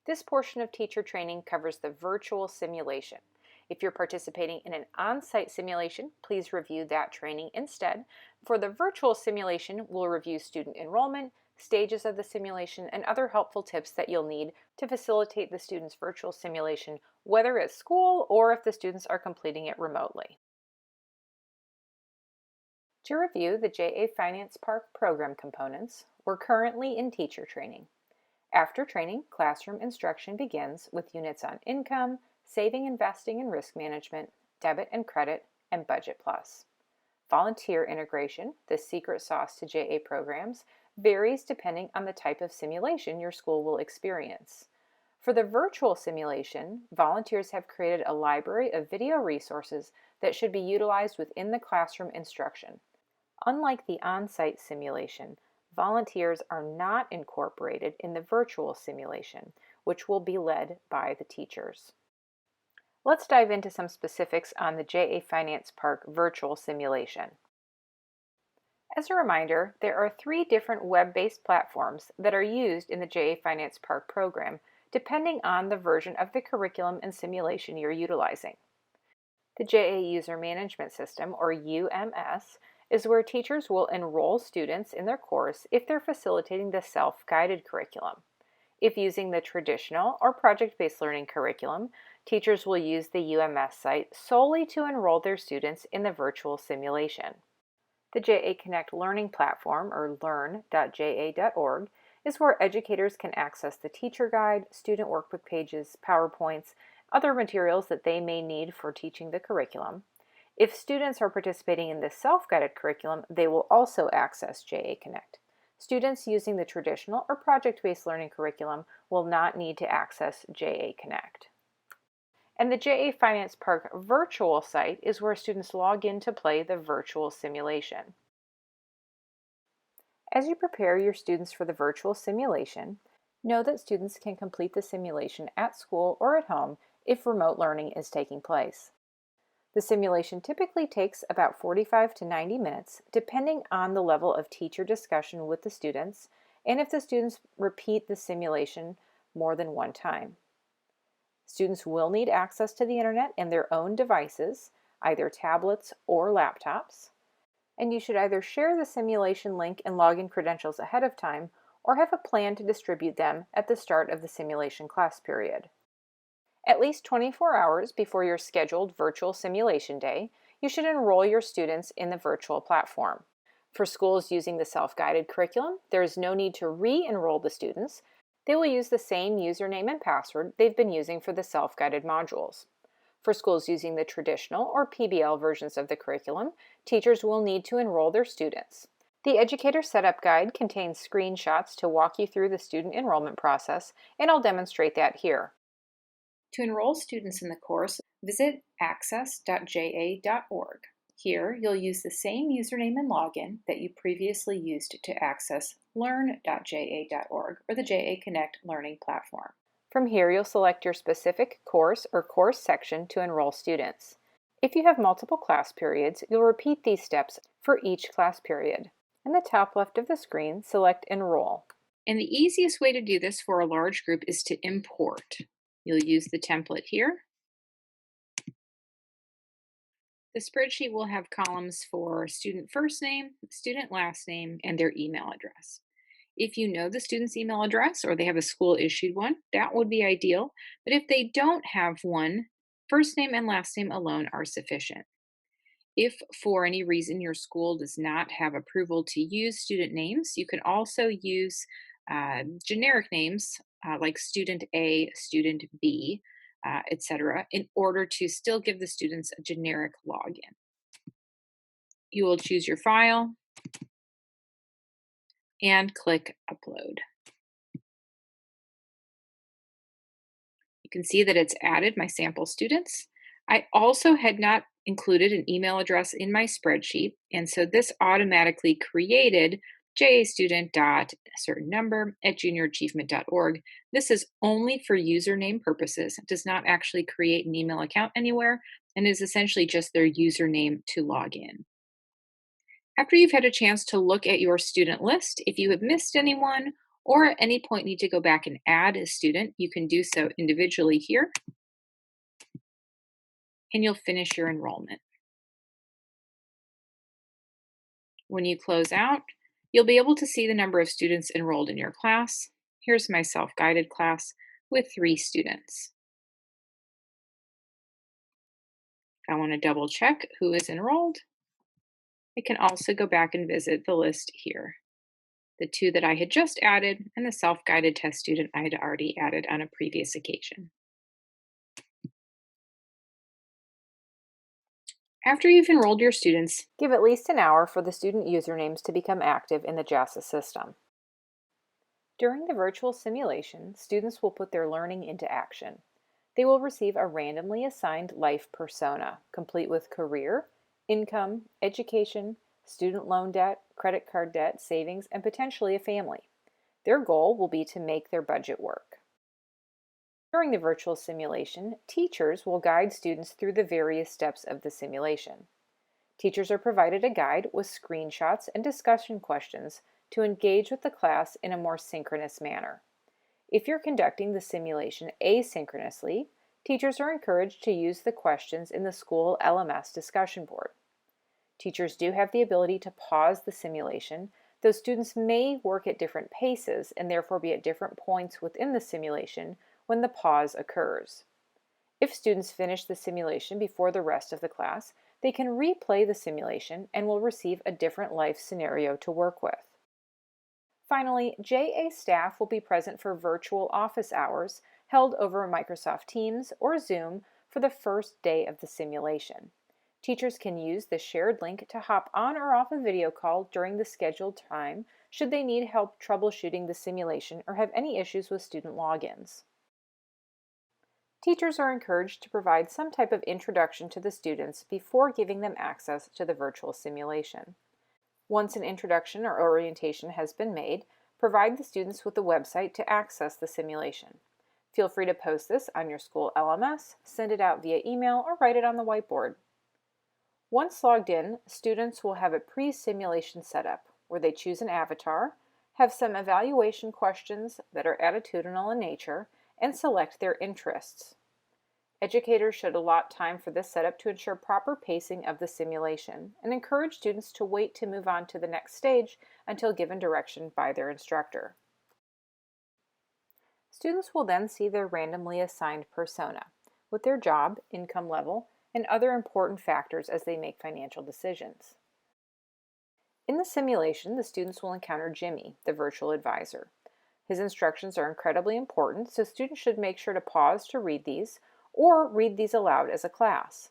This portion of teacher training covers the virtual simulation. If you're participating in an on-site simulation, please review that training instead. For the virtual simulation, we'll review student enrollment, stages of the simulation, and other helpful tips that you'll need to facilitate the student's virtual simulation, whether at school or if the students are completing it remotely. To review the JA Finance Park program components, we're currently in teacher training. After training, classroom instruction begins with units on income, saving, investing, and risk management, debit and credit, and Budget Plus. Volunteer integration, the secret sauce to JA programs, varies depending on the type of simulation your school will experience. For the virtual simulation, volunteers have created a library of video resources that should be utilized within the classroom instruction. Unlike the on-site simulation, volunteers are not incorporated in the virtual simulation, which will be led by the teachers. Let's dive into some specifics on the JA Finance Park virtual simulation. As a reminder, there are 3 different web-based platforms that are used in the JA Finance Park program, depending on the version of the curriculum and simulation you're utilizing. The JA User Management System, or UMS, is where teachers will enroll students in their course if they're facilitating the self-guided curriculum. If using the traditional or project-based learning curriculum, teachers will use the UMS site solely to enroll their students in the virtual simulation. The JA Connect Learning Platform, or learn.ja.org, is where educators can access the teacher guide, student workbook pages, PowerPoints, other materials that they may need for teaching the curriculum. If students are participating in the self-guided curriculum, they will also access JA Connect. Students using the traditional or project-based learning curriculum will not need to access JA Connect. And the JA Finance Park virtual site is where students log in to play the virtual simulation. As you prepare your students for the virtual simulation, know that students can complete the simulation at school or at home if remote learning is taking place. The simulation typically takes about 45 to 90 minutes, depending on the level of teacher discussion with the students and if the students repeat the simulation more than one time. Students will need access to the internet and their own devices, either tablets or laptops, and you should either share the simulation link and login credentials ahead of time or have a plan to distribute them at the start of the simulation class period. At least 24 hours before your scheduled virtual simulation day, you should enroll your students in the virtual platform. For schools using the self-guided curriculum, there is no need to re-enroll the students. They will use the same username and password they've been using for the self-guided modules. For schools using the traditional or PBL versions of the curriculum, teachers will need to enroll their students. The Educator Setup Guide contains screenshots to walk you through the student enrollment process, and I'll demonstrate that here. To enroll students in the course, visit access.ja.org. Here, you'll use the same username and login that you previously used to access learn.ja.org or the JA Connect Learning Platform. From here, you'll select your specific course or course section to enroll students. If you have multiple class periods, you'll repeat these steps for each class period. In the top left of the screen, select Enroll. And the easiest way to do this for a large group is to import. You'll use the template here. The spreadsheet will have columns for student first name, student last name, and their email address. If you know the student's email address or they have a school issued one, that would be ideal. But if they don't have one, first name and last name alone are sufficient. If for any reason your school does not have approval to use student names, you can also use generic names like student A, student B, etc., in order to still give the students a generic login. You will choose your file and click Upload. You can see that it's added my sample students. I also had not included an email address in my spreadsheet, and so this automatically created jastudent.a certain number@juniораchievement.org. This is only for username purposes. It does not actually create an email account anywhere and is essentially just their username to log in. After you've had a chance to look at your student list, if you have missed anyone or at any point need to go back and add a student, you can do so individually here, and you'll finish your enrollment. When you close out, you'll be able to see the number of students enrolled in your class. Here's my self-guided class with 3 students. If I want to double check who is enrolled, I can also go back and visit the list here. The 2 that I had just added and the self-guided test student I had already added on a previous occasion. After you've enrolled your students, give at least an hour for the student usernames to become active in the JAFP system. During the virtual simulation, students will put their learning into action. They will receive a randomly assigned life persona, complete with career, income, education, student loan debt, credit card debt, savings, and potentially a family. Their goal will be to make their budget work. During the virtual simulation, teachers will guide students through the various steps of the simulation. Teachers are provided a guide with screenshots and discussion questions to engage with the class in a more synchronous manner. If you're conducting the simulation asynchronously, teachers are encouraged to use the questions in the school LMS discussion board. Teachers do have the ability to pause the simulation, though students may work at different paces and therefore be at different points within the simulation when the pause occurs. If students finish the simulation before the rest of the class, they can replay the simulation and will receive a different life scenario to work with. Finally, JA staff will be present for virtual office hours held over Microsoft Teams or Zoom for the first day of the simulation. Teachers can use the shared link to hop on or off a video call during the scheduled time should they need help troubleshooting the simulation or have any issues with student logins. Teachers are encouraged to provide some type of introduction to the students before giving them access to the virtual simulation. Once an introduction or orientation has been made, provide the students with the website to access the simulation. Feel free to post this on your school LMS, send it out via email, or write it on the whiteboard. Once logged in, students will have a pre-simulation setup where they choose an avatar, have some evaluation questions that are attitudinal in nature, and select their interests. Educators should allot time for this setup to ensure proper pacing of the simulation and encourage students to wait to move on to the next stage until given direction by their instructor. Students will then see their randomly assigned persona with their job, income level, and other important factors as they make financial decisions. In the simulation, the students will encounter Jimmy, the virtual advisor. His instructions are incredibly important, so students should make sure to pause to read these or read these aloud as a class.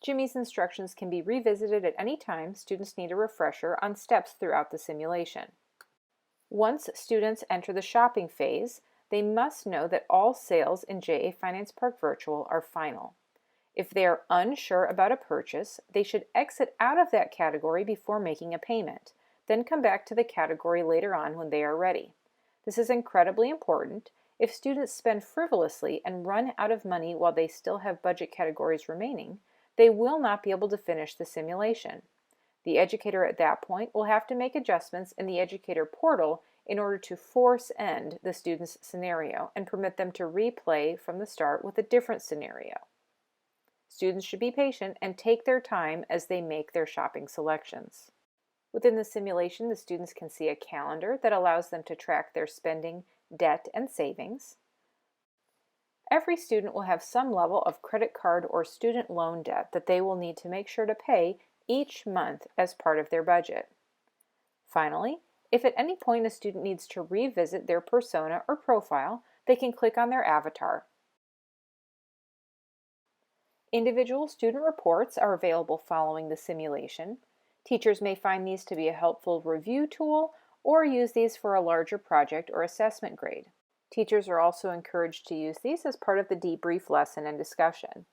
Jimmy's instructions can be revisited at any time students need a refresher on steps throughout the simulation. Once students enter the shopping phase, they must know that all sales in JA Finance Park Virtual are final. If they are unsure about a purchase, they should exit out of that category before making a payment, then come back to the category later on when they are ready. This is incredibly important. If students spend frivolously and run out of money while they still have budget categories remaining, they will not be able to finish the simulation. The educator at that point will have to make adjustments in the educator portal in order to force end the student's scenario and permit them to replay from the start with a different scenario. Students should be patient and take their time as they make their shopping selections. Within the simulation, the students can see a calendar that allows them to track their spending, debt, and savings. Every student will have some level of credit card or student loan debt that they will need to make sure to pay each month as part of their budget. Finally, if at any point a student needs to revisit their persona or profile, they can click on their avatar. Individual student reports are available following the simulation. Teachers may find these to be a helpful review tool or use these for a larger project or assessment grade. Teachers are also encouraged to use these as part of the debrief lesson and discussion.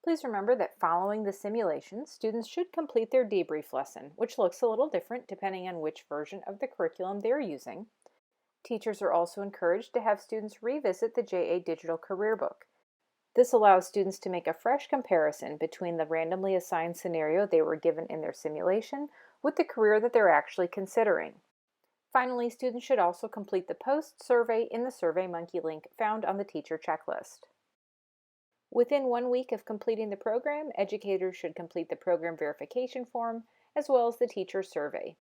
Please remember that following the simulation, students should complete their debrief lesson, which looks a little different depending on which version of the curriculum they're using. Teachers are also encouraged to have students revisit the JA Digital Career Book. This allows students to make a fresh comparison between the randomly assigned scenario they were given in their simulation with the career that they're actually considering. Finally, students should also complete the post survey in the SurveyMonkey link found on the teacher checklist. Within 1 week of completing the program, educators should complete the program verification form as well as the teacher survey.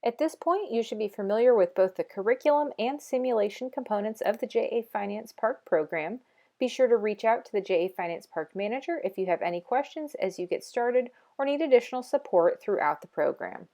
At this point, you should be familiar with both the curriculum and simulation components of the JA Finance Park program. Be sure to reach out to the JA Finance Park manager if you have any questions as you get started or need additional support throughout the program.